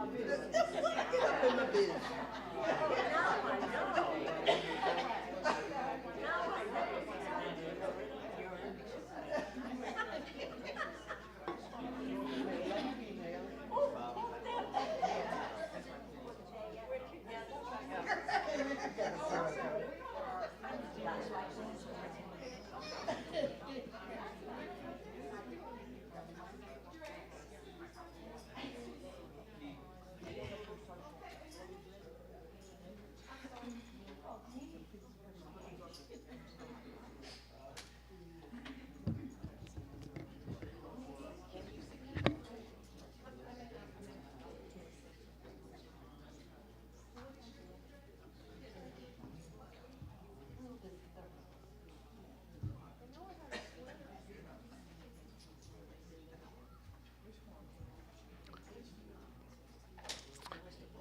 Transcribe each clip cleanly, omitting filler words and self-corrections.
Get up in my business.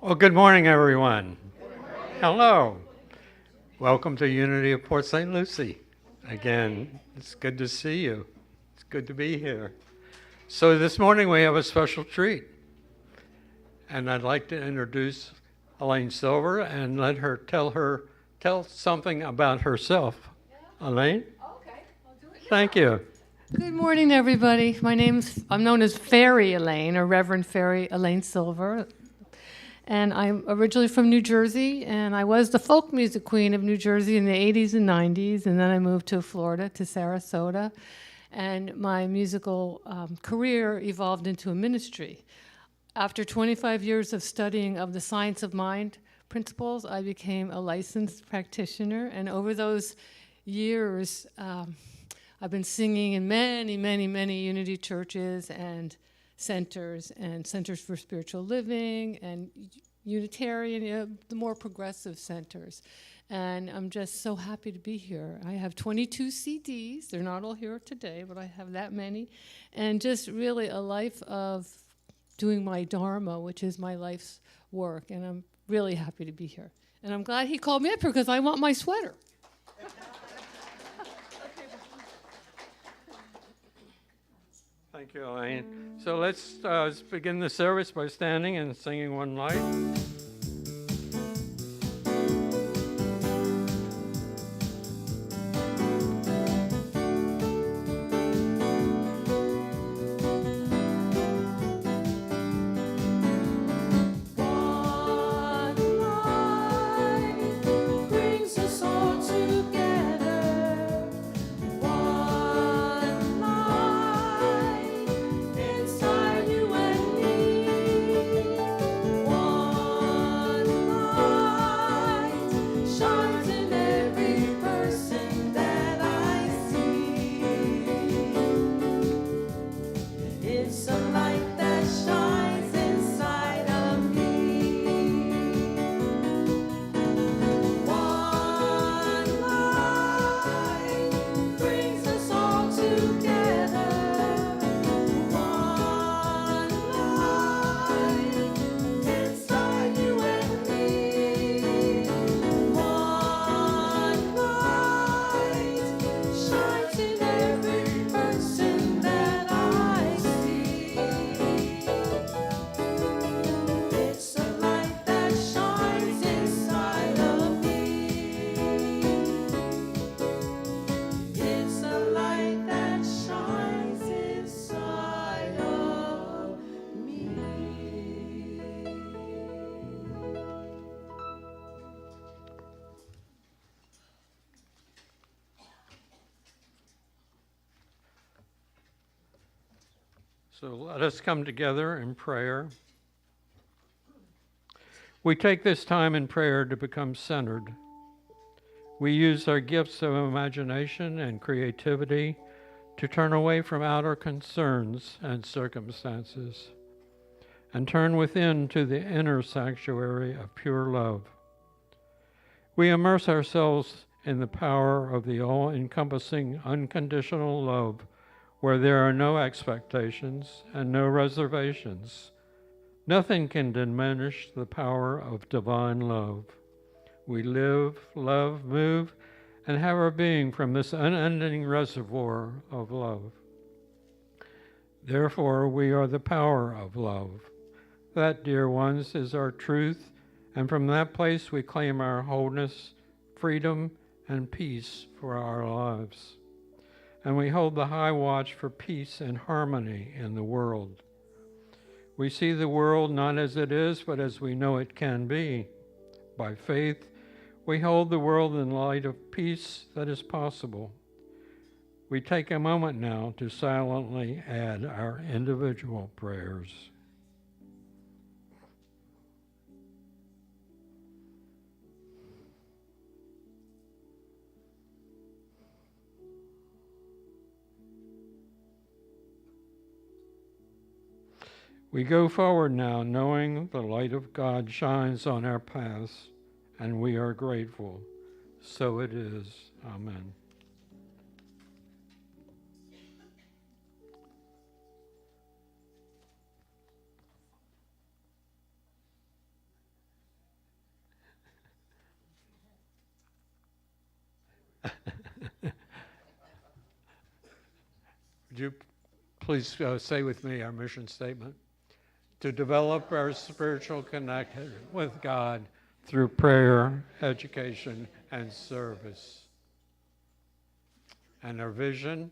Well, good morning, everyone. Hello. Welcome to Unity of Port St. Lucie. Again, it's good to see you. It's good to be here. So this morning we have a special treat. And I'd like to introduce Elaine Silver and let her tell something about herself. Elaine? Okay, I'll do it. Thank you. Good morning, everybody. I'm known as Fairy Elaine, or Reverend Fairy Elaine Silver. And I'm originally from New Jersey, and I was the folk music queen of New Jersey in the 80s and 90s, and then I moved to Florida, to Sarasota, and my musical career evolved into a ministry. After 25 years of studying of the science of mind principles, I became a licensed practitioner, and over those years, I've been singing in many, many, many Unity churches and centers for spiritual living and Unitarian, the more progressive centers. And I'm just so happy to be here. I have 22 CDs. They're not all here today, but I have that many. And just really a life of doing my dharma, which is my life's work. And I'm really happy to be here. And I'm glad he called me up here because I want my sweater. Thank you, Elaine. So let's begin the service by standing and singing One Light. So let us come together in prayer. We take this time in prayer to become centered. We use our gifts of imagination and creativity to turn away from outer concerns and circumstances and turn within to the inner sanctuary of pure love. We immerse ourselves in the power of the all-encompassing unconditional love where there are no expectations and no reservations. Nothing can diminish the power of divine love. We live, love, move, and have our being from this unending reservoir of love. Therefore, we are the power of love. That, dear ones, is our truth, and from that place we claim our wholeness, freedom, and peace for our lives. And we hold the high watch for peace and harmony in the world. We see the world not as it is, but as we know it can be. By faith, we hold the world in light of peace that is possible. We take a moment now to silently add our individual prayers. We go forward now knowing the light of God shines on our paths, and we are grateful. So it is. Amen. Would you please say with me our mission statement? To develop our spiritual connection with God through prayer, education, and service. And our vision,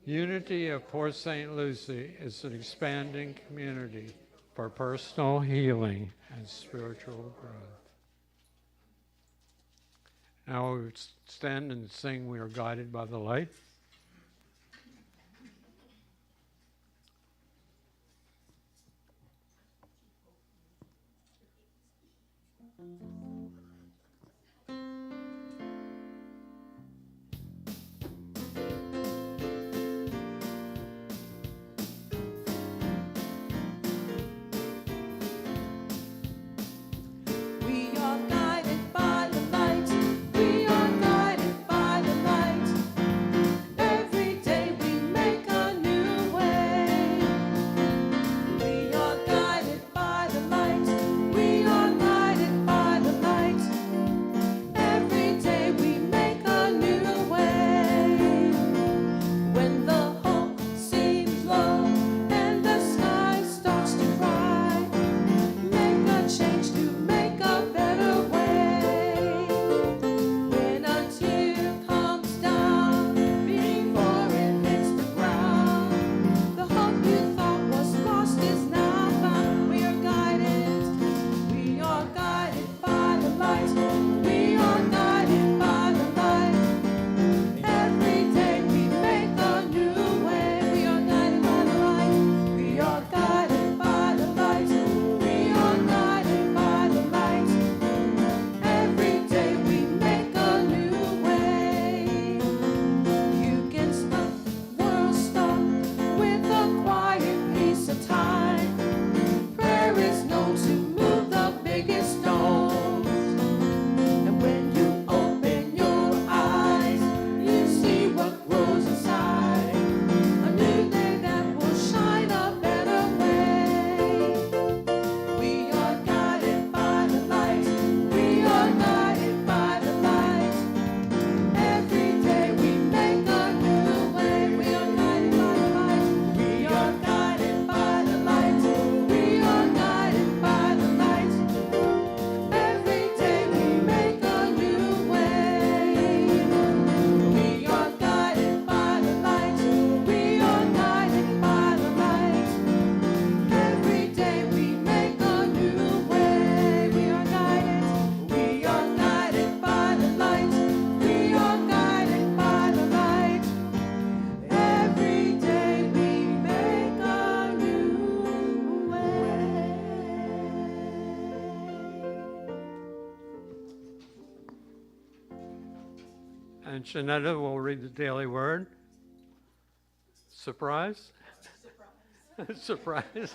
Unity of Port St. Lucie is an expanding community for personal healing and spiritual growth. Now we stand and sing, "We Are Guided by the Light." We are guided by the light. We are guided by the light. Every day we make a new way. We are guided by the light. We are guided by the light. Every day we make a new way. When the hope seems low and the sky starts to cry, make a change to make a better way. When a tear comes down before it hits the ground, the hope you thought was lost is now found. We are guided by the light. We are guided by the light. Every day we make a new way. We are guided by the light. We are guided by the light. We are guided by the light. Every day we make a new way. You can stop, world stop with a quiet piece of time. Prayer is known to move the biggest stones. And when you open your eyes, you see what grows inside. A new day that will shine a better way. We are guided by the light. We are guided by the light. Every day we make a new way. We are guided by the light. We are guided by the light. We are guided by the light. Every day we make a new way. We are guided by the light. We are guided by the light. Every day we make a new way. We are guided. We are guided by the light. We are guided by the light. Every day we make a new way. And Shanetta will read the daily word. Surprise? Surprise.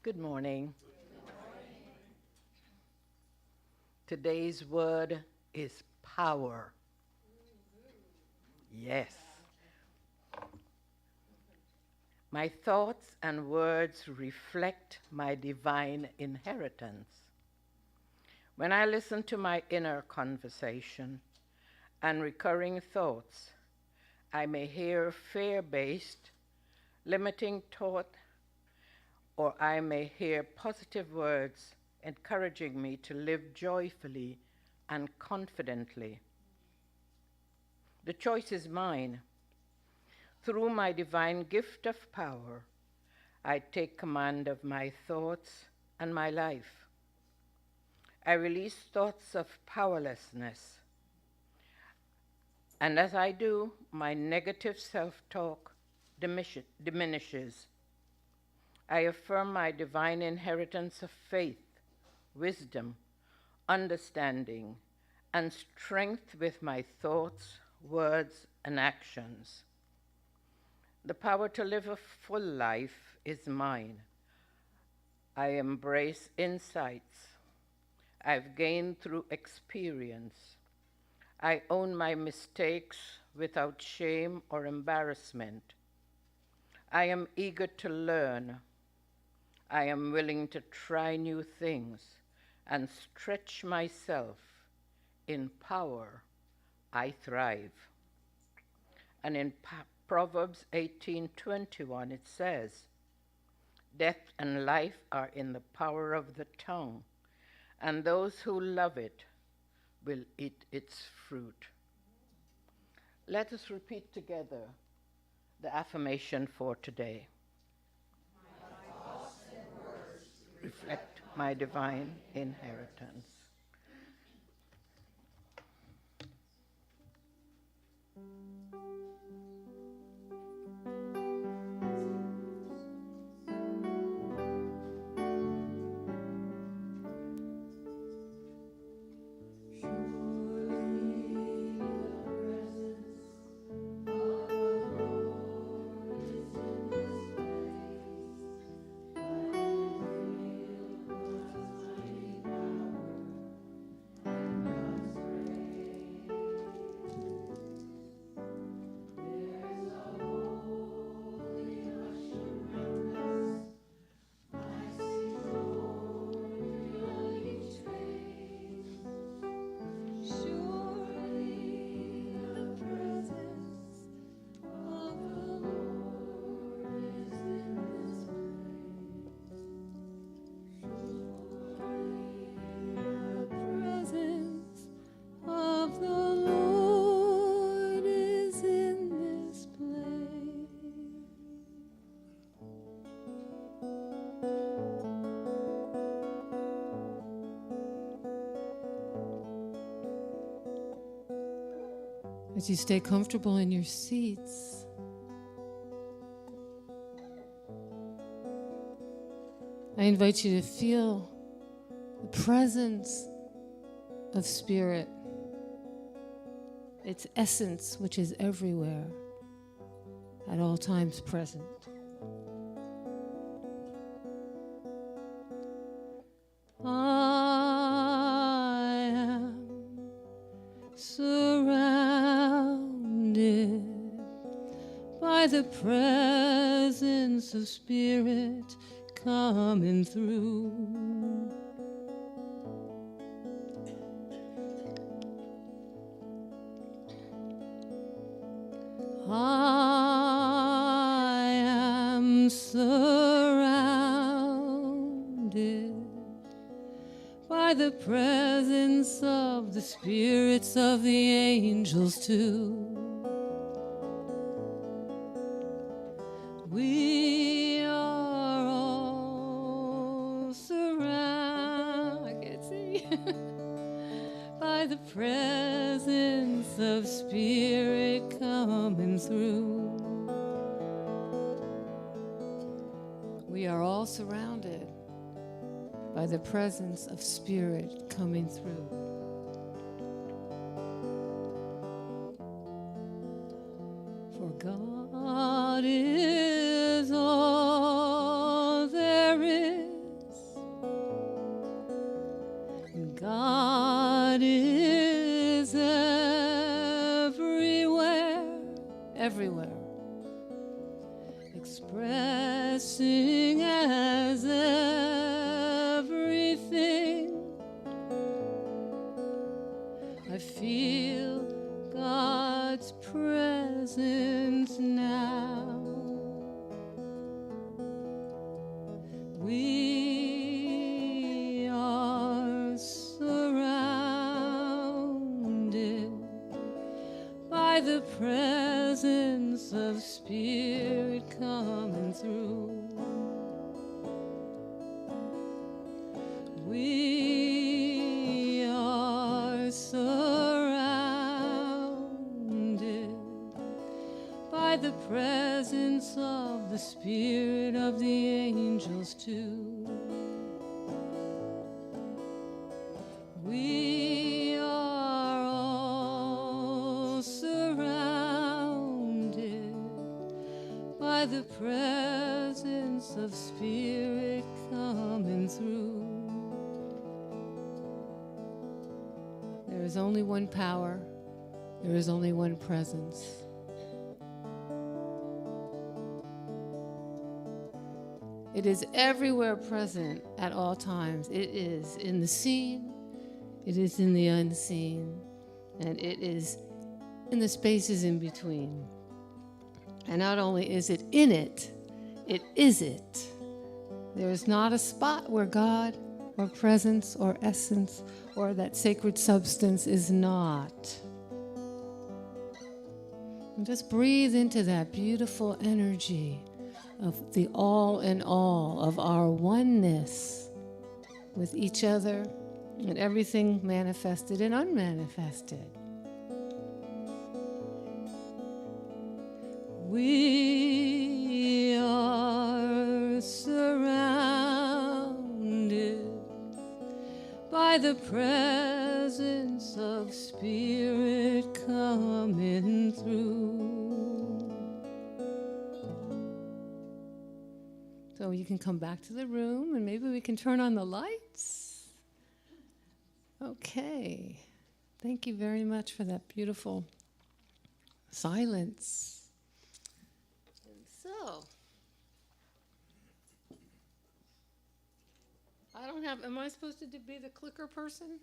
Good morning. Today's word is power. Yes. My thoughts and words reflect my divine inheritance. When I listen to my inner conversation and recurring thoughts, I may hear fear-based, limiting thought, or I may hear positive words encouraging me to live joyfully and confidently. The choice is mine. Through my divine gift of power, I take command of my thoughts and my life. I release thoughts of powerlessness. And as I do, my negative self-talk diminishes. I affirm my divine inheritance of faith, wisdom, understanding, and strength with my thoughts, words, and actions. The power to live a full life is mine. I embrace insights I've gained through experience. I own my mistakes without shame or embarrassment. I am eager to learn. I am willing to try new things and stretch myself. In power, I thrive. And in Proverbs 18:21, it says, "Death and life are in the power of the tongue, and those who love it will eat its fruit." Let us repeat together the affirmation for today. My thoughts and words reflect my divine inheritance. As you stay comfortable in your seats, I invite you to feel the presence of Spirit, its essence, which is everywhere, at all times present. I am surrounded by the presence of Spirit coming through. I am surrounded by the presence of the spirits of the angels too. We are all surrounded, I can't see, by the presence of Spirit coming through. We are all surrounded by the presence of Spirit coming through. For God is all there is, and God is everywhere, expressing as everything I feel God's presence now. We are surrounded by the presence of Spirit coming through. We are surrounded by the presence of the Spirit of the angels too. We are all surrounded by the presence of Spirit coming through. There is only one power. There is only one presence. It is everywhere present at all times. It is in the seen, it is in the unseen, and it is in the spaces in between. And not only is it in it, it is it. There is not a spot where God or presence or essence or that sacred substance is not. And just breathe into that beautiful energy of the all in all, of our oneness with each other and everything manifested and unmanifested. We are surrounded by the presence of Spirit coming through. So you can come back to the room and maybe we can turn on the lights. Okay. Thank you very much for that beautiful silence. And so, I don't have, am I supposed to be the clicker person?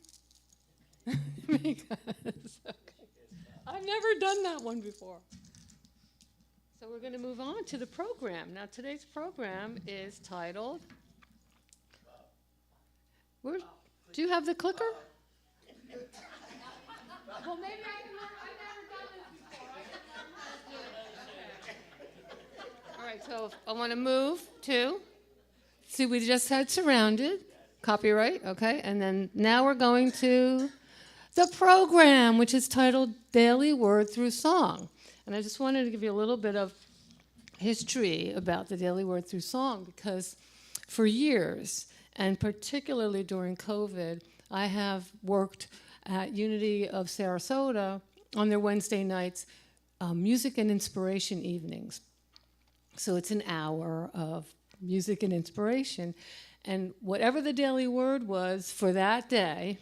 Because, okay. I've never done that one before. So we're going to move on to the program. Now today's program is titled, do you have the clicker? Well, maybe I can learn. I've never done this before. All right, so I want to move to, see, we just had surrounded, copyright, okay, and then now we're going to the program, which is titled Daily Word Through Song. And I just wanted to give you a little bit of history about the Daily Word Through Song, because for years, and particularly during COVID, I have worked at Unity of Sarasota on their Wednesday nights music and inspiration evenings. So it's an hour of music and inspiration. And whatever the daily word was for that day,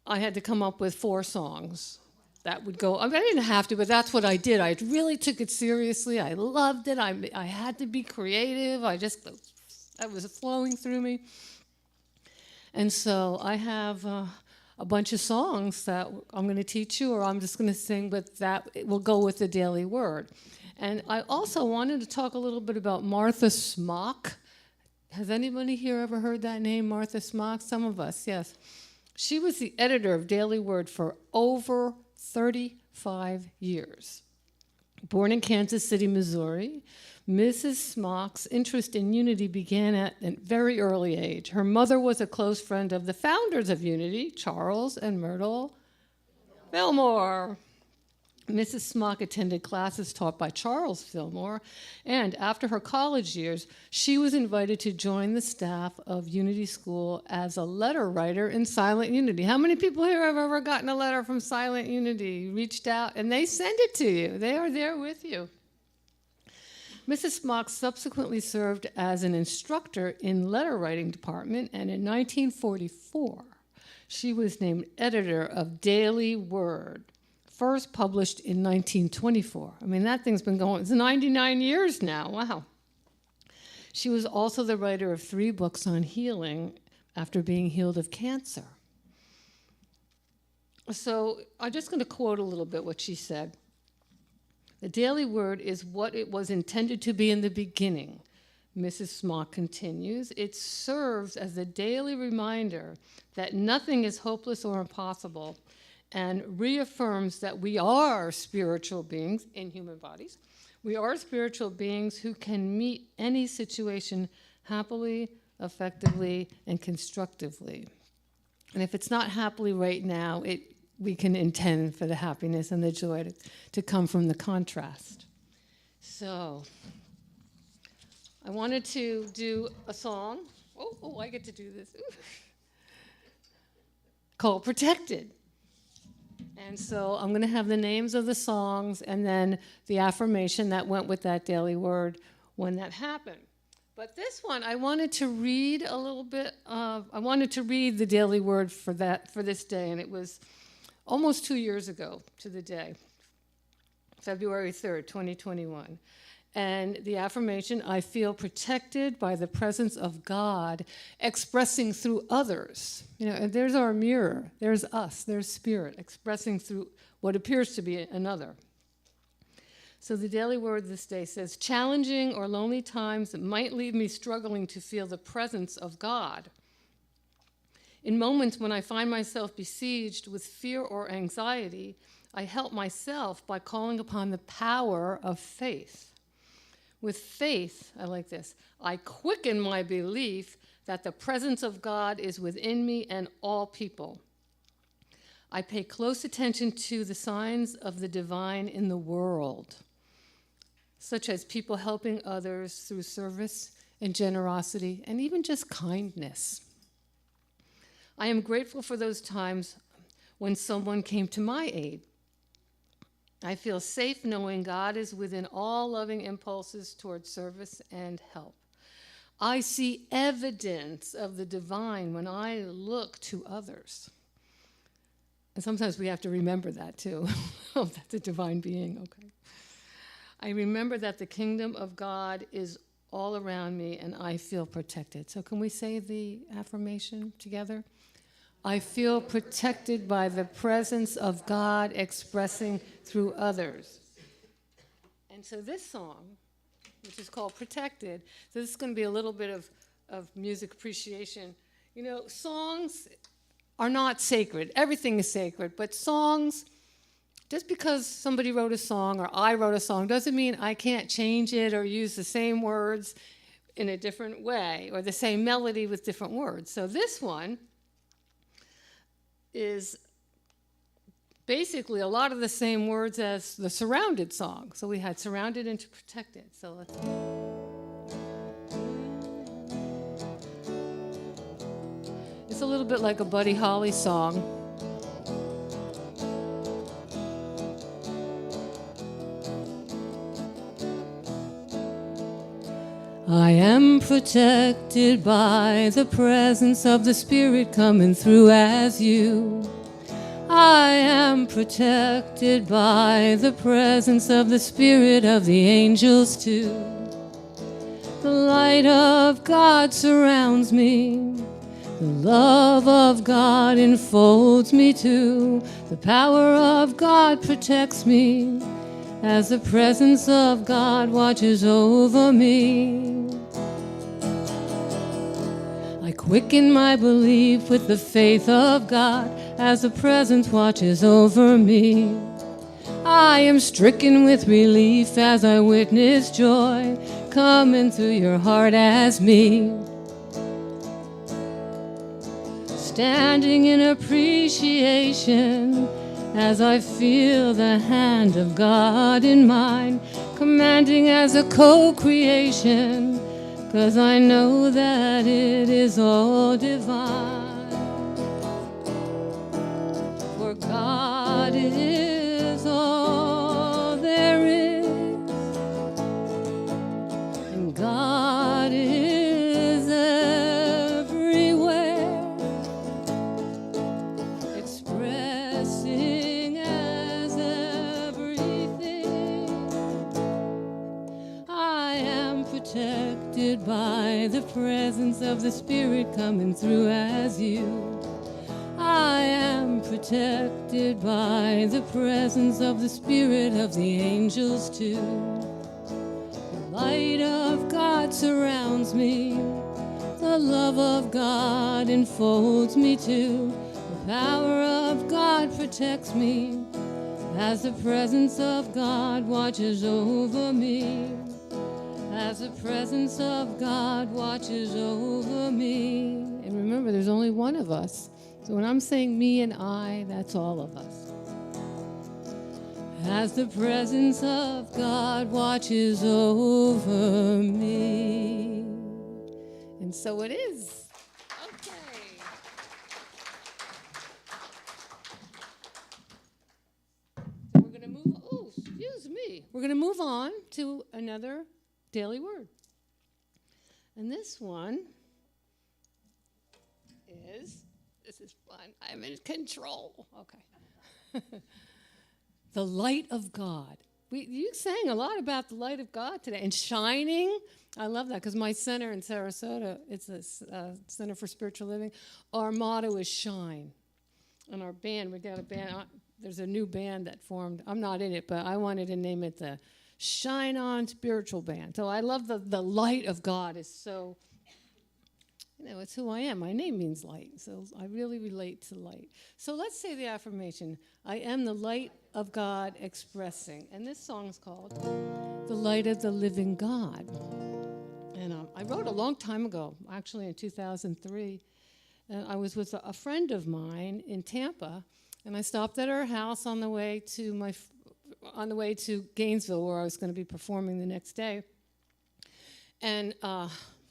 I had to come up with 4 songs that would go. I mean, I didn't have to, but that's what I did. I really took it seriously. I loved it. I had to be creative. That was flowing through me. And so I have a bunch of songs that I'm going to teach you, or I'm just going to sing, but that will go with the daily word. And I also wanted to talk a little bit about Martha Smock. Has anybody here ever heard that name, Martha Smock? Some of us, yes. She was the editor of Daily Word for over 35 years. Born in Kansas City, Missouri, Mrs. Smock's interest in Unity began at a very early age. Her mother was a close friend of the founders of Unity, Charles and Myrtle Fillmore. Mrs. Smock attended classes taught by Charles Fillmore, and after her college years, she was invited to join the staff of Unity School as a letter writer in Silent Unity. How many people here have ever gotten a letter from Silent Unity, reached out, and they send it to you? They are there with you. Mrs. Smock subsequently served as an instructor in letter writing department, and in 1944, she was named editor of Daily Word, first published in 1924. I mean, that thing's been going, it's 99 years now, wow. She was also the writer of 3 books on healing after being healed of cancer. So I'm just going to quote a little bit what she said. The daily word is what it was intended to be in the beginning. Mrs. Smock continues, it serves as a daily reminder that nothing is hopeless or impossible, and reaffirms that we are spiritual beings in human bodies. We are spiritual beings who can meet any situation happily, effectively, and constructively. And if it's not happily right now, we can intend for the happiness and the joy to come from the contrast. So I wanted to do a song. Oh, I get to do this. Called Protected. And so I'm going to have the names of the songs and then the affirmation that went with that daily word when that happened. But this one, I wanted to read a little bit. I wanted to read the daily word for this day, and it was almost 2 years ago to the day, February 3rd, 2021. And the affirmation, I feel protected by the presence of God expressing through others. You know, and there's our mirror. There's us. There's spirit expressing through what appears to be another. So the daily word this day says, challenging or lonely times that might leave me struggling to feel the presence of God. In moments when I find myself besieged with fear or anxiety, I help myself by calling upon the power of faith. With faith, I like this, I quicken my belief that the presence of God is within me and all people. I pay close attention to the signs of the divine in the world, such as people helping others through service and generosity and even just kindness. I am grateful for those times when someone came to my aid. I feel safe knowing God is within all loving impulses toward service and help. I see evidence of the divine when I look to others. And sometimes we have to remember that too. Oh, that's a divine being, okay. I remember that the kingdom of God is all around me and I feel protected. So can we say the affirmation together? I feel protected by the presence of God expressing through others. And so this song, which is called Protected, so this is going to be a little bit of music appreciation. You know, songs are not sacred. Everything is sacred, but songs, just because somebody wrote a song or I wrote a song doesn't mean I can't change it or use the same words in a different way or the same melody with different words. So this one is basically a lot of the same words as the Surrounded song. So we had Surrounded into Protected. So let's... It's a little bit like a Buddy Holly song. I am protected by the presence of the Spirit coming through as you. I am protected by the presence of the Spirit of the angels too. The light of God surrounds me. The love of God enfolds me too. The power of God protects me as the presence of God watches over me. I quicken my belief with the faith of God as the presence watches over me. I am stricken with relief as I witness joy coming through your heart as me. Standing in appreciation as I feel the hand of God in mine, commanding as a co-creation, 'cause I know that it is all divine. For God is all there is, and God is everywhere, expressing as everything. I am protected by the presence of the Spirit coming through as you. I am protected by the presence of the Spirit of the angels too. The light of God surrounds me. The love of God enfolds me too. The power of God protects me as the presence of God watches over me. As the presence of God watches over me. And remember, there's only one of us. So when I'm saying me and I, that's all of us. As the presence of God watches over me. And so it is. Okay. So we're going to move, oh, excuse me. We're going to move on to another daily word. And this one is, this is fun. I'm in control. Okay. The light of God. You sang a lot about the light of God today. And shining. I love that because my center in Sarasota, it's a Center for Spiritual Living. Our motto is shine. And our band, we got a band. There's a new band that formed. I'm not in it, but I wanted to name it the Shine On Spiritual Band. So I love the light of God is so, it's who I am. My name means light. So I really relate to light. So let's say the affirmation. I am the light of God expressing. And this song's called The Light of the Living God. And I wrote a long time ago, actually in 2003. And I was with a friend of mine in Tampa. And I stopped at her house on the way to Gainesville, where I was going to be performing the next day. And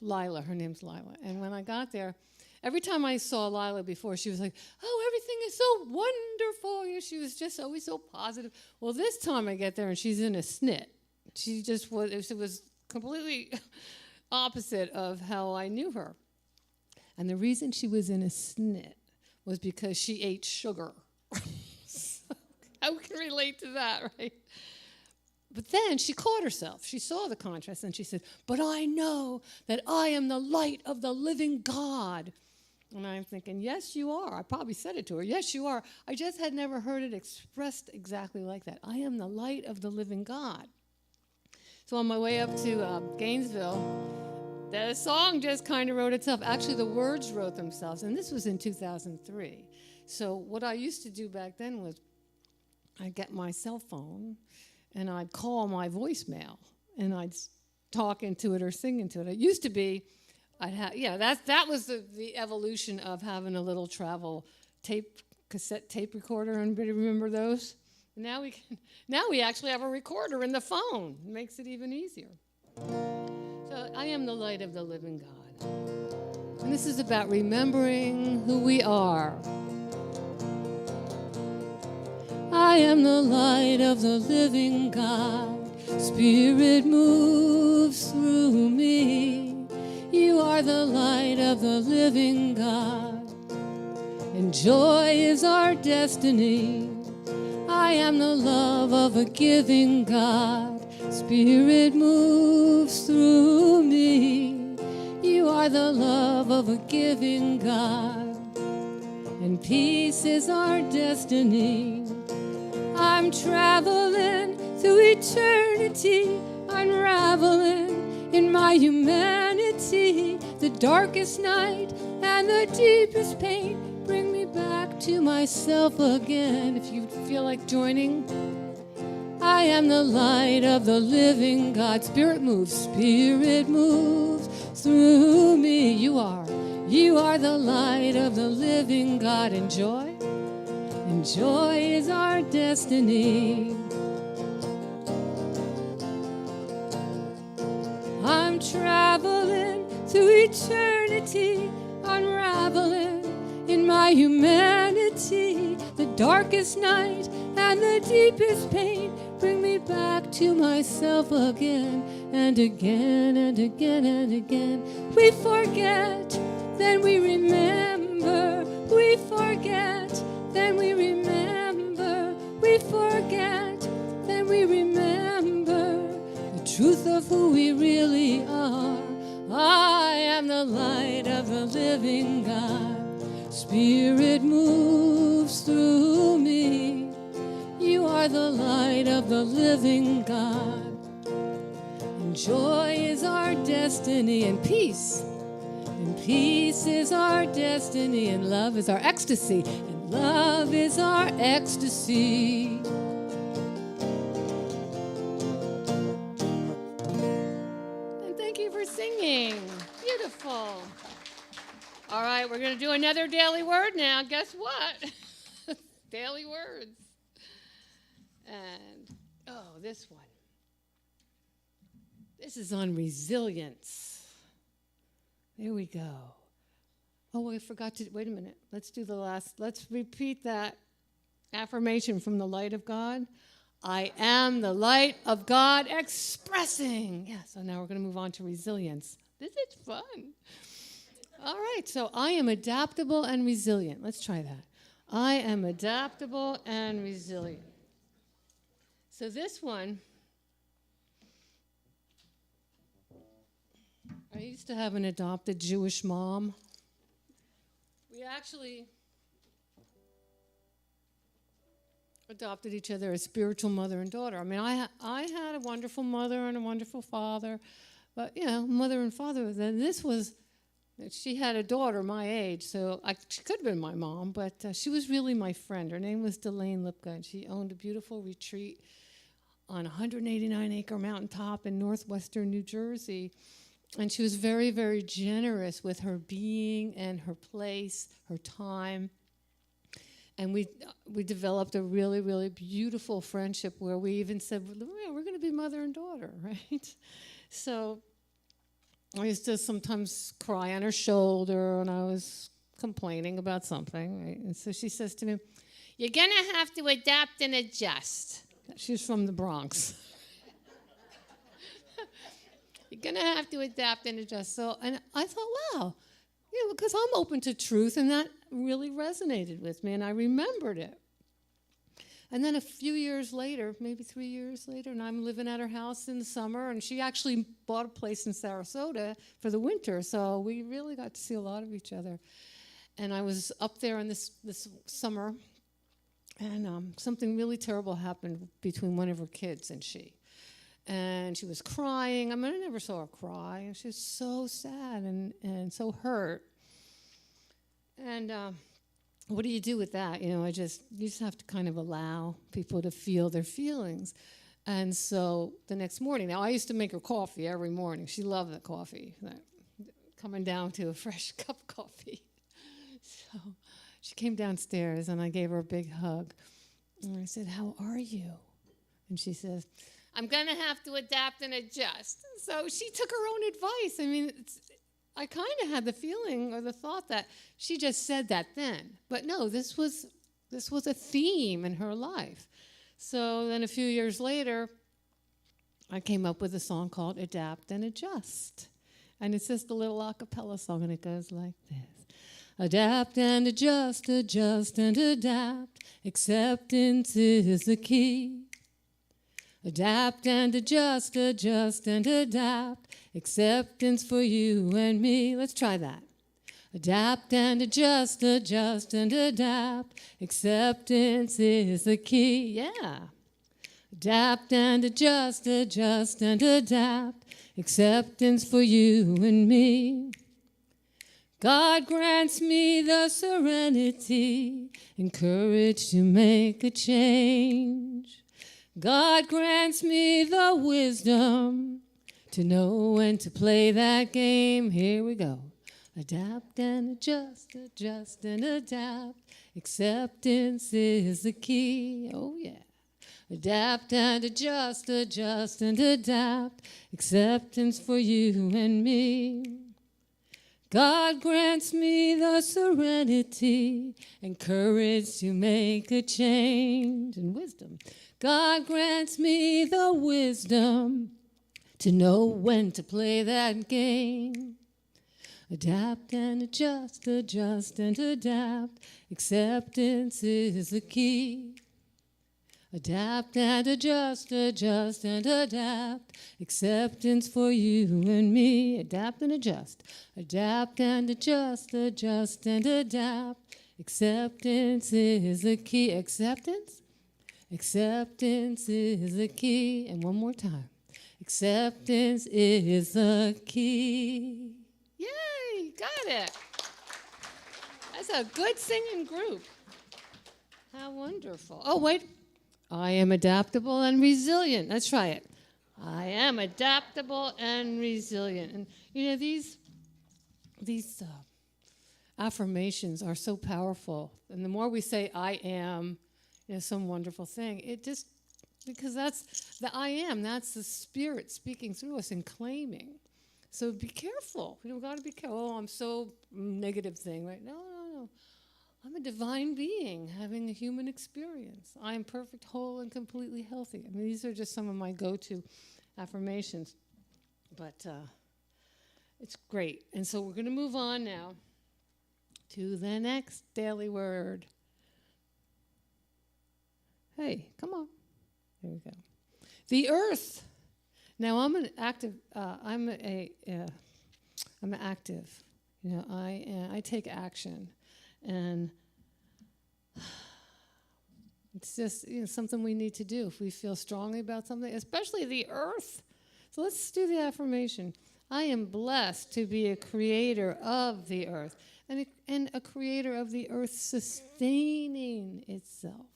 Lila, her name's Lila. And when I got there, every time I saw Lila before, she was like, oh, everything is so wonderful. She was just always so positive. Well, this time I get there, and she's in a snit. She just was, it was completely opposite of how I knew her. And the reason she was in a snit was because she ate sugar. How can relate to that, right? But then she caught herself. She saw the contrast, and she said, but I know that I am the light of the living God. And I'm thinking, yes, you are. I probably said it to her. Yes, you are. I just had never heard it expressed exactly like that. I am the light of the living God. So on my way up to Gainesville, the song just kind of wrote itself. Actually, the words wrote themselves, and this was in 2003. So what I used to do back then was I'd get my cell phone, and I'd call my voicemail, and I'd talk into it or sing into it. It used to be, that was the evolution of having a little travel cassette tape recorder. Anybody remember those? Now we actually have a recorder in the phone. It makes it even easier. So I am the light of the living God. And this is about remembering who we are. I am the light of the living God. Spirit moves through me. You are the light of the living God. And joy is our destiny. I am the love of a giving God. Spirit moves through me. You are the love of a giving God. And peace is our destiny. I'm traveling through eternity, unraveling in my humanity. The darkest night and the deepest pain bring me back to myself again. If you feel like joining, I am the light of the living God. Spirit moves through me. You are the light of the living God. And joy is our destiny. I'm traveling through eternity, unraveling in my humanity. The darkest night and the deepest pain bring me back to myself again and again and again and again. We forget, then we remember. We forget, then we remember. We forget, then we remember the truth of who we really are. I am the light of the living God. Spirit moves through me. You are the light of the living God. And joy is our destiny, and peace. And peace is our destiny, and love is our ecstasy. And love is our ecstasy. And thank you for singing. Beautiful. All right, we're going to do another daily word now. Guess what? Daily words. And, oh, this one. This is on resilience. There we go. Oh, I forgot to, wait a minute. Let's repeat that affirmation from the light of God. I am the light of God expressing. Yeah, so now we're going to move on to resilience. This is fun. All right, so I am adaptable and resilient. Let's try that. I am adaptable and resilient. So this one, I used to have an adopted Jewish mom. We actually adopted each other as spiritual mother and daughter. I mean, I had a wonderful mother and a wonderful father, but, you know, mother and father. Then this was, she had a daughter my age, so she could have been my mom, but she was really my friend. Her name was Delane Lipka, and she owned a beautiful retreat on a 189-acre mountaintop in northwestern New Jersey. And she was very, very generous with her being and her place, her time. And we developed a really, really beautiful friendship where we even said, well, we're going to be mother and daughter, right? So I used to sometimes cry on her shoulder when I was complaining about something, right? And so she says to me, you're going to have to adapt and adjust. She's from the Bronx. You're going to have to adapt and adjust. So, and I thought, wow, yeah, because I'm open to truth, and that really resonated with me, and I remembered it. And then a few years later, maybe 3 years later, and I'm living at her house in the summer, and she actually bought a place in Sarasota for the winter, so we really got to see a lot of each other. And I was up there in this summer, and something really terrible happened between one of her kids and she. And she was crying. I mean, I never saw her cry. And she was so sad and so hurt. And what do you do with that? You know, you just have to kind of allow people to feel their feelings. And so the next morning, now I used to make her coffee every morning. She loved the coffee, coming down to a fresh cup of coffee. So she came downstairs, and I gave her a big hug. And I said, how are you? And she says, I'm going to have to adapt and adjust. So she took her own advice. I mean, I kind of had the feeling or the thought that she just said that then. But no, this was a theme in her life. So then a few years later, I came up with a song called Adapt and Adjust. And it's just a little a cappella song, and it goes like this. Adapt and adjust, adjust and adapt. Acceptance is the key. Adapt and adjust, adjust and adapt. Acceptance for you and me. Let's try that. Adapt and adjust, adjust and adapt. Acceptance is the key. Yeah. Adapt and adjust, adjust and adapt. Acceptance for you and me. God grants me the serenity and courage to make a change. God grants me the wisdom to know when to play that game. Here we go. Adapt and adjust, adjust and adapt. Acceptance is the key. Oh, yeah. Adapt and adjust, adjust and adapt. Acceptance for you and me. God grants me the serenity and courage to make a change and wisdom. God grants me the wisdom to know when to play that game. Adapt and adjust, adjust and adapt. Acceptance is the key. Adapt and adjust, adjust and adapt. Acceptance for you and me. Adapt and adjust. Adapt and adjust, adjust and adapt. Acceptance is the key. Acceptance? Acceptance is the key. And one more time. Acceptance is the key. Yay! Got it. That's a good singing group. How wonderful. Oh, wait. I am adaptable and resilient. Let's try it. I am adaptable and resilient. And, you know, these affirmations are so powerful. And the more we say, I am, you know, some wonderful thing, it just, because that's the I am, that's the Spirit speaking through us and claiming. So be careful. We've got to be careful. Oh, I'm so negative thing, right? No. I'm a divine being having a human experience. I am perfect, whole, and completely healthy. I mean, these are just some of my go-to affirmations. But it's great. And so we're going to move on now to the next daily word. Hey, come on. There we go. The earth. Now I'm an active. I'm active. You know, I take action. And it's just, you know, something we need to do if we feel strongly about something, especially the earth. So let's do the affirmation. I am blessed to be a creator of the earth and a creator of the earth sustaining itself.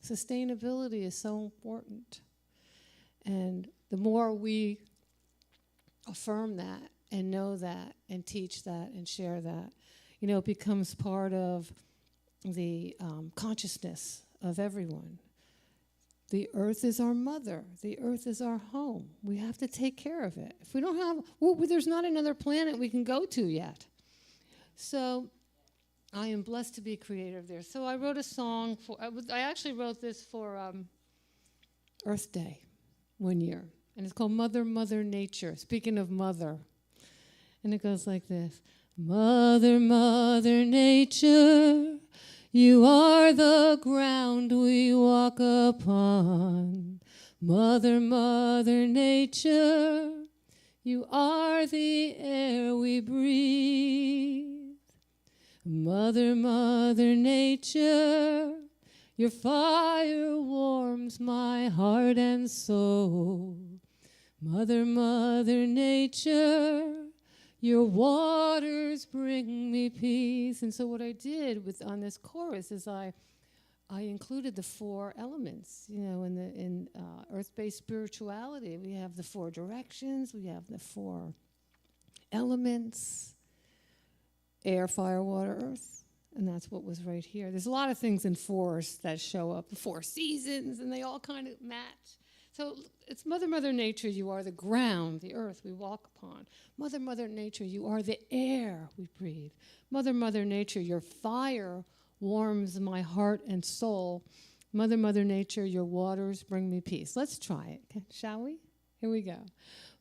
Sustainability is so important. And the more we affirm that and know that and teach that and share that, you know, it becomes part of the consciousness of everyone. The earth is our mother. The earth is our home. We have to take care of it. If we don't have, well, there's not another planet we can go to yet. So I am blessed to be a creator of there. So I wrote a song I actually wrote this for Earth Day one year. And it's called Mother, Mother Nature. Speaking of mother. And it goes like this. Mother, Mother Nature, you are the ground we walk upon. Mother, Mother Nature, you are the air we breathe. Mother, Mother Nature, your fire warms my heart and soul. Mother, Mother Nature, your waters bring me peace. And so what I did on this chorus is I included the 4 elements. You know, in earth-based spirituality, we have the 4 directions, we have the 4 elements, air, fire, water, earth. And that's what was right here. There's a lot of things in force that show up, the 4 seasons, and they all kind of match. So it's Mother, Mother Nature, you are the ground, the earth we walk upon. Mother, Mother Nature, you are the air we breathe. Mother, Mother Nature, your fire warms my heart and soul. Mother, Mother Nature, your waters bring me peace. Let's try it, shall we? Here we go.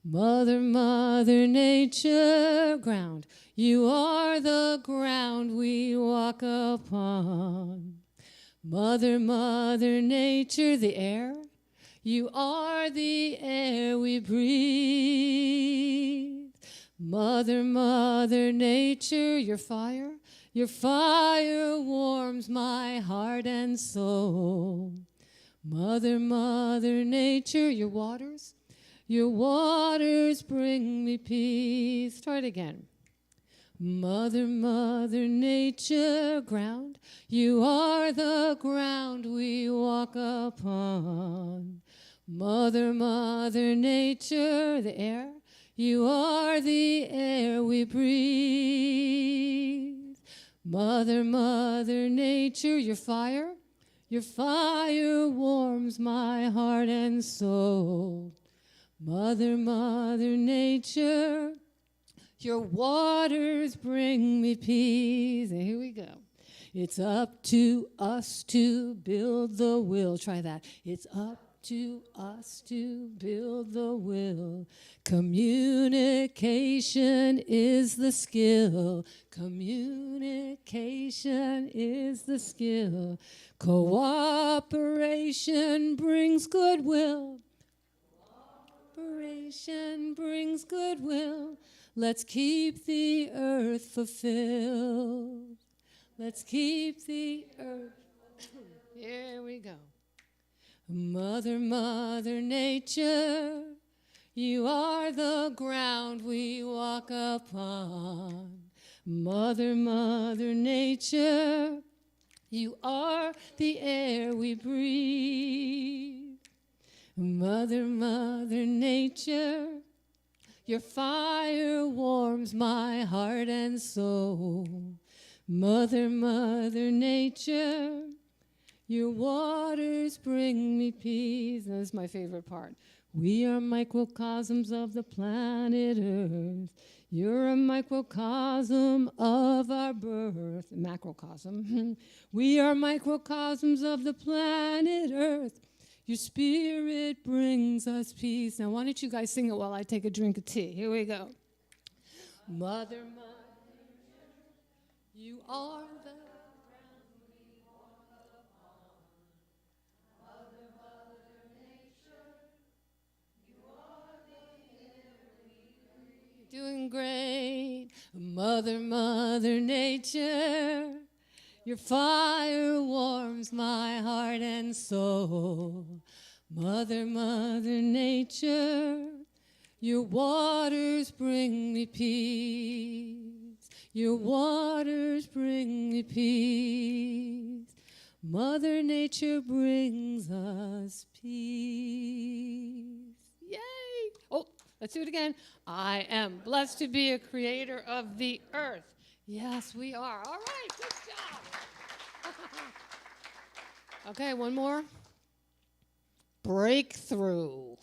Mother, Mother Nature, ground, you are the ground we walk upon. Mother, Mother Nature, the air, you are the air we breathe. Mother, Mother Nature, your fire warms my heart and soul. Mother, Mother Nature, your waters bring me peace. Try it again. Mother, Mother Nature, ground, you are the ground we walk upon. Mother, Mother Nature, the air, you are the air we breathe. Mother, Mother Nature, your fire warms my heart and soul. Mother, Mother Nature, your waters bring me peace. And here we go. It's up to us to build the will. Try that. It's up to us to build the will. Communication is the skill. Communication is the skill. Cooperation brings goodwill. Cooperation brings goodwill. Let's keep the earth fulfilled. Let's keep the earth. Here we go. Mother, Mother Nature, you are the ground we walk upon. Mother, Mother Nature, you are the air we breathe. Mother, Mother Nature, your fire warms my heart and soul. Mother, Mother Nature, your waters bring me peace. This is my favorite part. We are microcosms of the planet Earth. You're a microcosm of our birth. Macrocosm. We are microcosms of the planet Earth. Your spirit brings us peace. Now, why don't you guys sing it while I take a drink of tea? Here we go. Mother, Mother, you are the doing great. Mother, Mother Nature, your fire warms my heart and soul. Mother, Mother Nature, your waters bring me peace. Your waters bring me peace. Mother Nature brings us peace. Yay! Oh, let's do it again. I am blessed to be a creator of the earth. Yes, we are. All right, good job. Okay, one more. Breakthrough.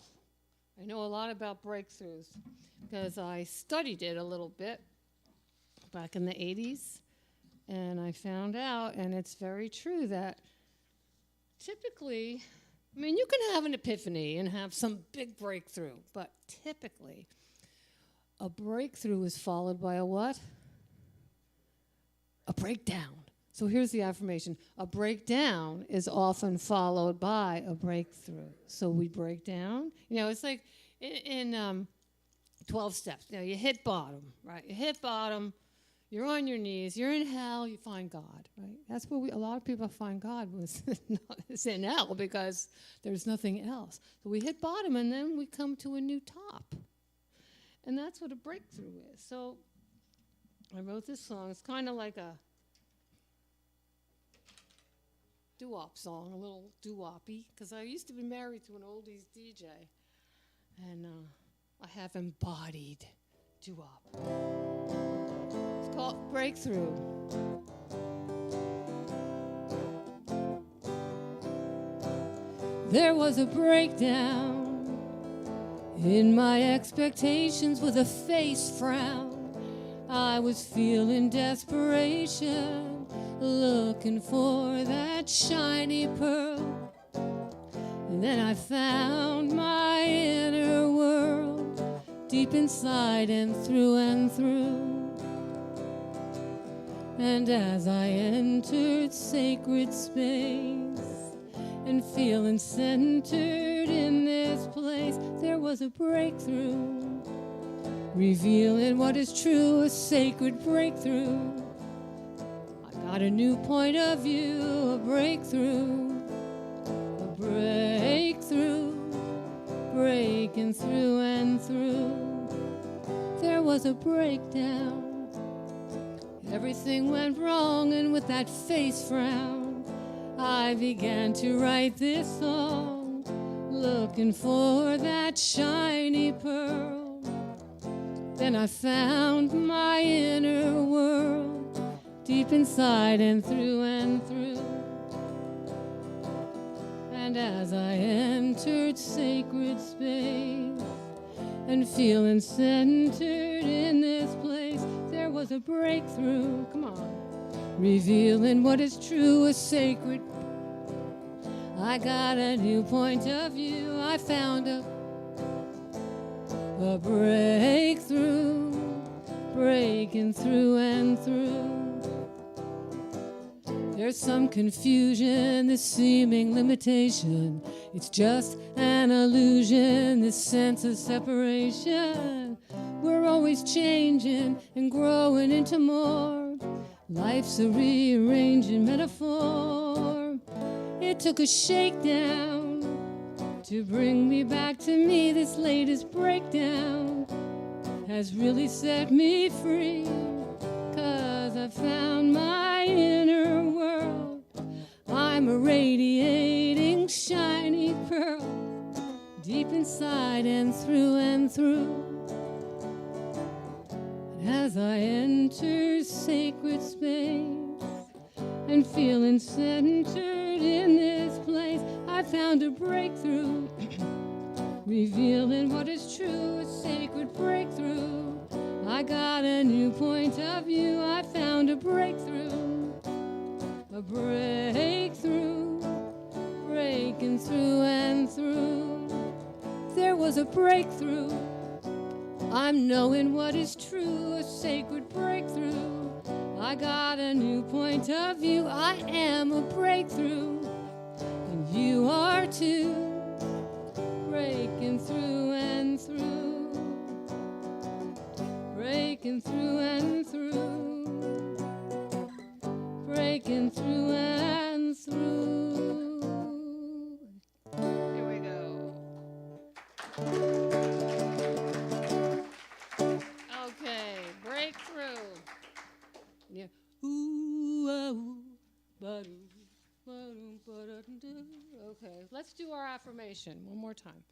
I know a lot about breakthroughs because I studied it a little bit back in the 80s, and I found out, and it's very true, that typically, I mean, you can have an epiphany and have some big breakthrough, but typically, a breakthrough is followed by a what? A breakdown. So here's the affirmation. A breakdown is often followed by a breakthrough. So we break down. You know, it's like in 12 steps. You know, you hit bottom, right? You hit bottom. You're on your knees. You're in hell. You find God, right? That's where a lot of people find God was in hell because there's nothing else. So we hit bottom, and then we come to a new top. And that's what a breakthrough is. So I wrote this song. It's kind of like a doo-wop song, a little doo-woppy, because I used to be married to an oldies DJ, and I have embodied doo-wop. It's called Breakthrough. There was a breakdown in my expectations with a face frown. I was feeling desperation, looking for that shiny pearl. And then I found my inner world, deep inside and through and through. And as I entered sacred space and feeling centered in this place, there was a breakthrough, revealing what is true, a sacred breakthrough. Got a new point of view, a breakthrough, breaking through and through. There was a breakdown. Everything went wrong, and with that face frown, I began to write this song, looking for that shiny pearl. Then I found my inner world, deep inside and through and through. And as I entered sacred space and feeling centered in this place, there was a breakthrough, come on, revealing what is true, a sacred I got a new point of view. I found a breakthrough, breaking through and through. There's some confusion, this seeming limitation. It's just an illusion, this sense of separation. We're always changing and growing into more. Life's a rearranging metaphor. It took a shakedown to bring me back to me. This latest breakdown has really set me free, 'cause I found my inner world. I'm a radiating shiny pearl, deep inside and through and through. And as I enter sacred space and feeling centered in this place, I found a breakthrough, revealing what is true, a sacred breakthrough. I got a new point of view. I found a breakthrough, a breakthrough, breaking through and through. There was a breakthrough. I'm knowing what is true, a sacred breakthrough. I got a new point of view. I am a breakthrough, and you are too, breaking through and through, breaking through and through, breaking through and through. Here we go. Okay, breakthrough. Yeah. Ooh, ah, ooh, ba-doo, ba-doo, ba-da-doo. Okay, let's do our affirmation one more time.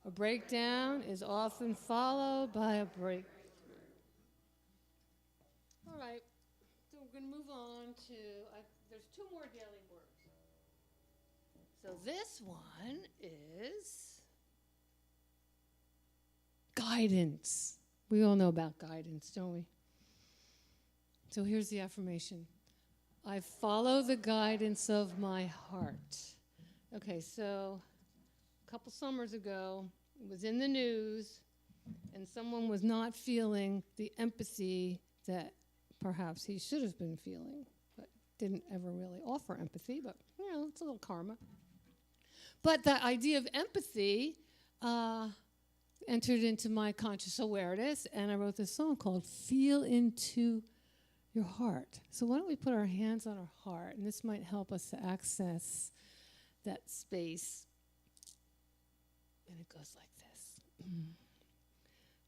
A breakdown is often followed by a breakthrough. All right, so we're going to move on to, there's two more daily words. So this one is guidance. We all know about guidance, don't we? So here's the affirmation. I follow the guidance of my heart. Okay, so a couple summers ago, it was in the news, and someone was not feeling the empathy that perhaps he should have been feeling, but didn't ever really offer empathy, but, you know, it's a little karma. But the idea of empathy entered into my conscious awareness, and I wrote this song called Feel Into Your Heart. So why don't we put our hands on our heart, and this might help us to access that space. And it goes like this.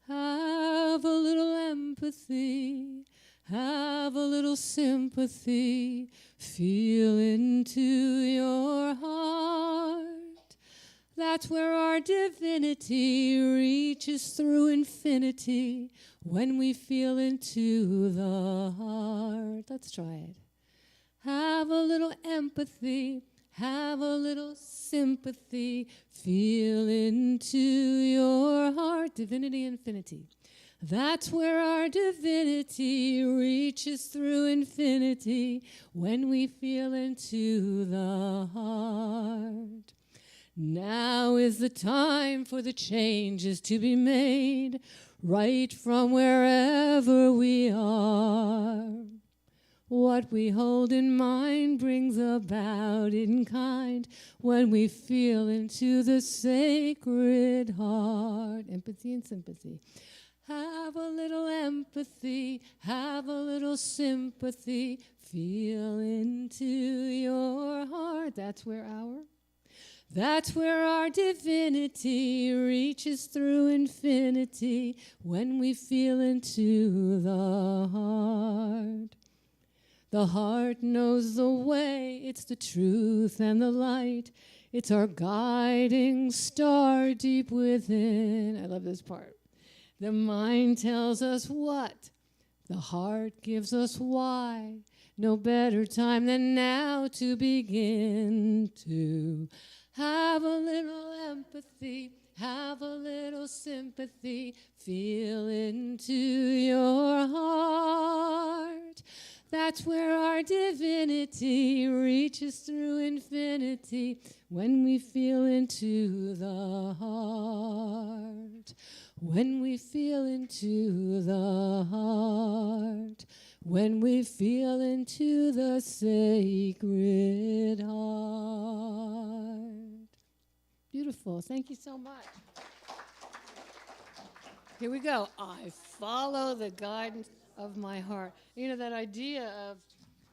Have a little empathy, have a little sympathy, feel into your heart. That's where our divinity reaches through infinity when we feel into the heart. Let's try it. Have a little empathy, have a little sympathy, feel into your heart. Divinity, infinity. That's where our divinity reaches through infinity when we feel into the heart. Now is the time for the changes to be made right from wherever we are. What we hold in mind brings about in kind when we feel into the sacred heart. Empathy and sympathy. Have a little empathy, have a little sympathy, feel into your heart. That's where our divinity reaches through infinity when we feel into the heart. The heart knows the way, it's the truth and the light. It's our guiding star deep within. I love this part. The mind tells us what, the heart gives us why. No better time than now to begin to have a little empathy, have a little sympathy, feel into your heart. That's where our divinity reaches through infinity, when we feel into the heart. When we feel into the heart. When we feel into the sacred heart. Beautiful. Thank you so much. Here we go. I follow the guidance of my heart. You know, that idea of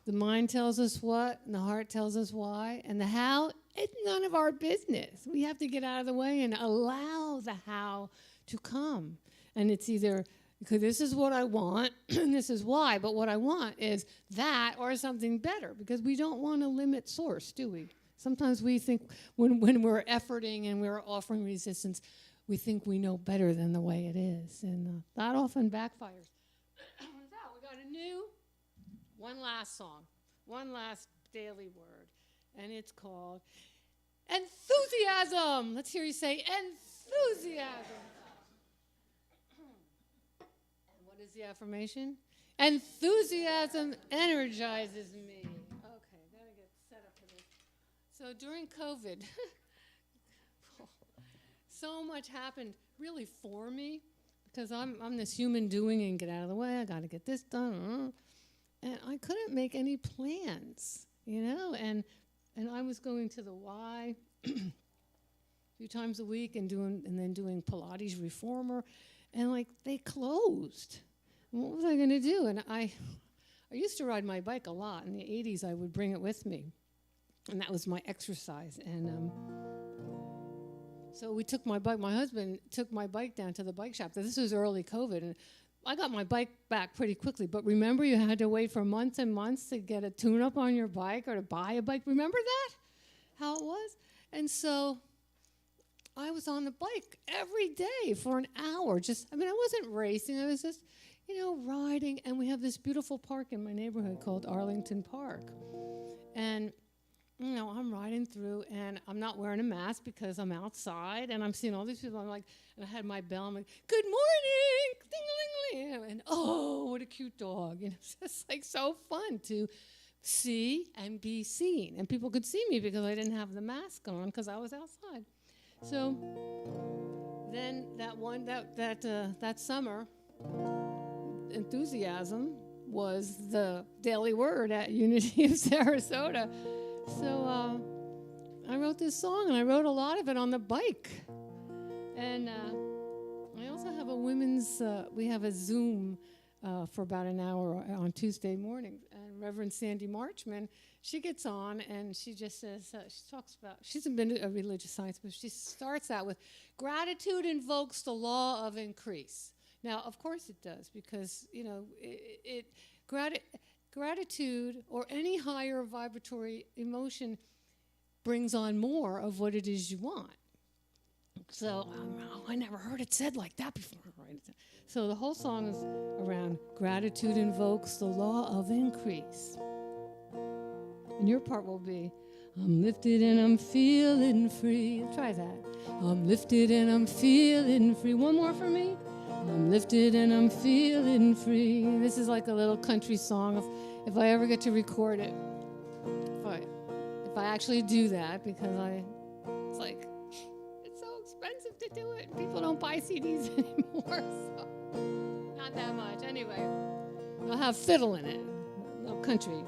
the mind tells us what and the heart tells us why, and the how, it's none of our business. We have to get out of the way and allow the how to come. And it's either, because this is what I want and this is why, but what I want is that or something better, because we don't want to limit source, do we? Sometimes we think when we're efforting and we're offering resistance, we think we know better than the way it is, and that often backfires. We got a new, one last song, one last daily word, and it's called enthusiasm. Let's hear you say enthusiasm. And what is the affirmation? Enthusiasm energizes me. Okay, gotta get set up for this. So during COVID, so much happened really for me, because I'm this human doing and get out of the way. I got to get this done, and I couldn't make any plans, you know. And I was going to the Y a few times a week and then doing Pilates reformer, and like they closed. And what was I going to do? And I used to ride my bike a lot in the '80s. I would bring it with me, and that was my exercise. And so we took my bike. My husband took my bike down to the bike shop. This was early COVID, and I got my bike back pretty quickly. But remember, you had to wait for months and months to get a tune-up on your bike or to buy a bike. Remember that? How it was? And so I was on the bike every day for an hour. I wasn't racing. I was just, riding. And we have this beautiful park in my neighborhood called Arlington Park. And I'm riding through, and I'm not wearing a mask because I'm outside, and I'm seeing all these people. I'm like, and I had my bell. I'm like, good morning, ding-a-ling-a-ling. And oh, what a cute dog. It's just like so fun to see and be seen. And people could see me because I didn't have the mask on because I was outside. So then that summer, enthusiasm was the daily word at Unity of Sarasota. So I wrote this song, and I wrote a lot of it on the bike. And I also have we have a Zoom for about an hour on Tuesday mornings. And Reverend Sandy Marchman, she gets on, and she just says, she hasn't been a religious science, but she starts out with, gratitude invokes the law of increase. Now, of course it does, because, gratitude or any higher vibratory emotion brings on more of what it is you want. So I never heard it said like that before. Right? So the whole song is around gratitude invokes the law of increase. And your part will be, I'm lifted and I'm feeling free. Try that. I'm lifted and I'm feeling free. One more for me. I'm lifted and I'm feeling free. This is like a little country song if I ever get to record it. If I actually do that, because it's so expensive to do it. People don't buy CDs anymore, so not that much. Anyway, I'll have fiddle in it, a little country.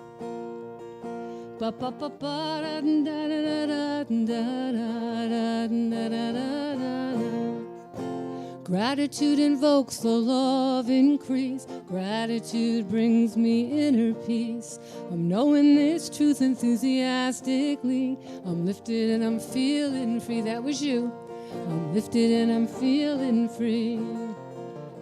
Gratitude invokes the law of increase. Gratitude brings me inner peace. I'm knowing this truth enthusiastically. I'm lifted and I'm feeling free. That was you. I'm lifted and I'm feeling free.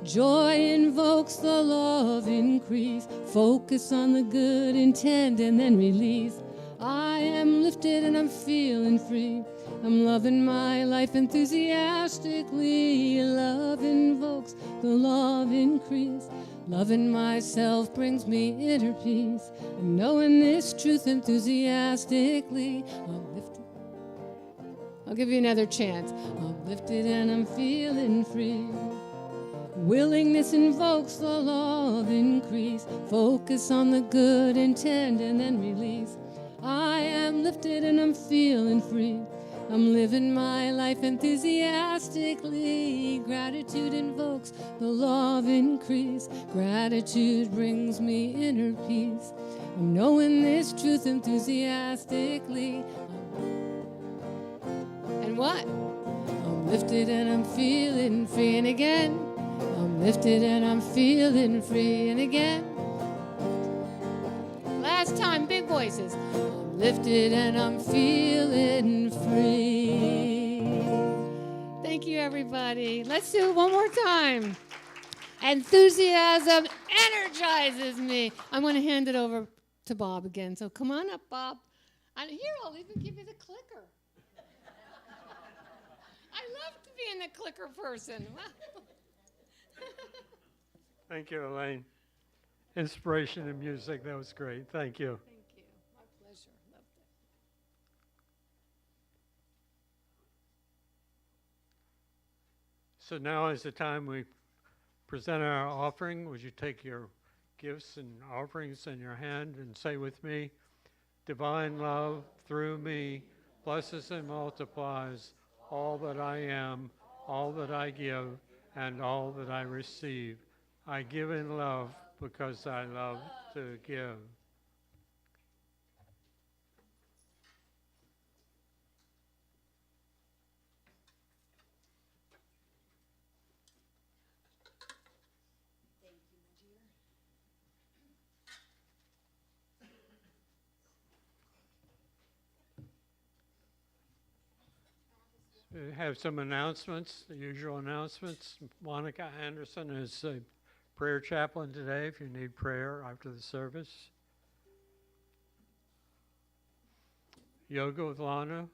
Joy invokes the law of increase. Focus on the good intent and then release. I am lifted and I'm feeling free. I'm loving my life enthusiastically. Love invokes the law of increase. Loving myself brings me inner peace. And knowing this truth enthusiastically, I'll give you another chance. I'm lifted and I'm feeling free. Willingness invokes the law of increase. Focus on the good intent and then release. I am lifted and I'm feeling free. I'm living my life enthusiastically. Gratitude invokes the law of increase. Gratitude brings me inner peace. I'm knowing this truth enthusiastically. And what? I'm lifted and I'm feeling free. And again, I'm lifted and I'm feeling free. And again, last time, big voices. I'm lifted and I'm feeling free. Thank you, everybody. Let's do it one more time. Enthusiasm energizes me. I'm going to hand it over to Bob again. So come on up, Bob. And here, I'll even give you the clicker. I love being the clicker person. Thank you, Elaine. Inspiration and music, that was great. Thank you. Thank you. My pleasure. Loved it. So now is the time we present our offering. Would you take your gifts and offerings in your hand and say with me, divine love through me blesses and multiplies all that I am, all that I give, and all that I receive. I give in love because I love to give. We have some announcements, the usual announcements. Monica Anderson is a prayer chaplain today if you need prayer after the service. Yoga with Lana,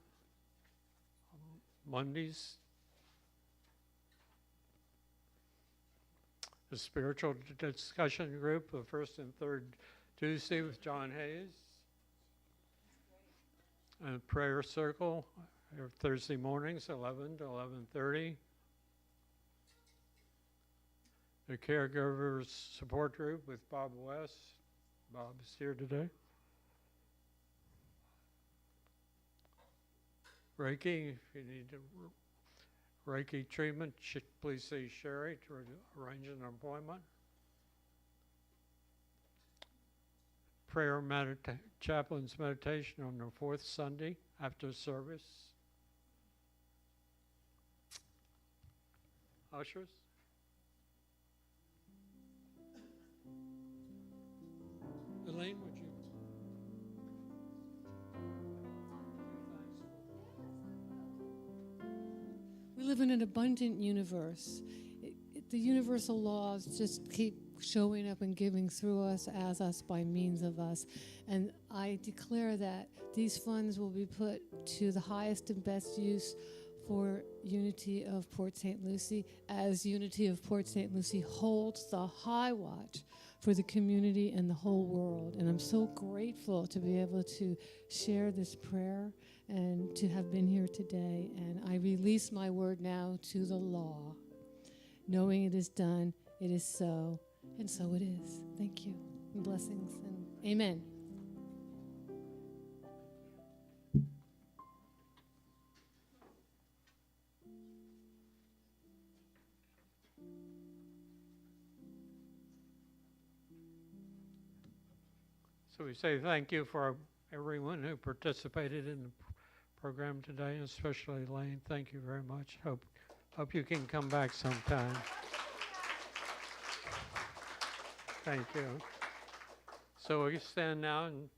Mondays. The spiritual discussion group, the first and third Tuesday with John Hayes. And prayer circle. Thursday mornings, 11 to 11:30. The Caregivers Support Group with Bob West. Bob is here today. Reiki, if you need Reiki treatment, please see Sherry to arrange an appointment. Prayer chaplain's meditation on the fourth Sunday after service. Ushers. Elaine, would you? We live in an abundant universe. The universal laws just keep showing up and giving through us, as us, by means of us. And I declare that these funds will be put to the highest and best use for Unity of Port St. Lucie, as Unity of Port St. Lucie holds the high watch for the community and the whole world. And I'm so grateful to be able to share this prayer and to have been here today. And I release my word now to the law, knowing it is done, it is so, and so it is. Thank you, and blessings, and amen. So we say thank you for everyone who participated in the program today, especially Elaine. Thank you very much. Hope you can come back sometime. Thank you. So we stand now and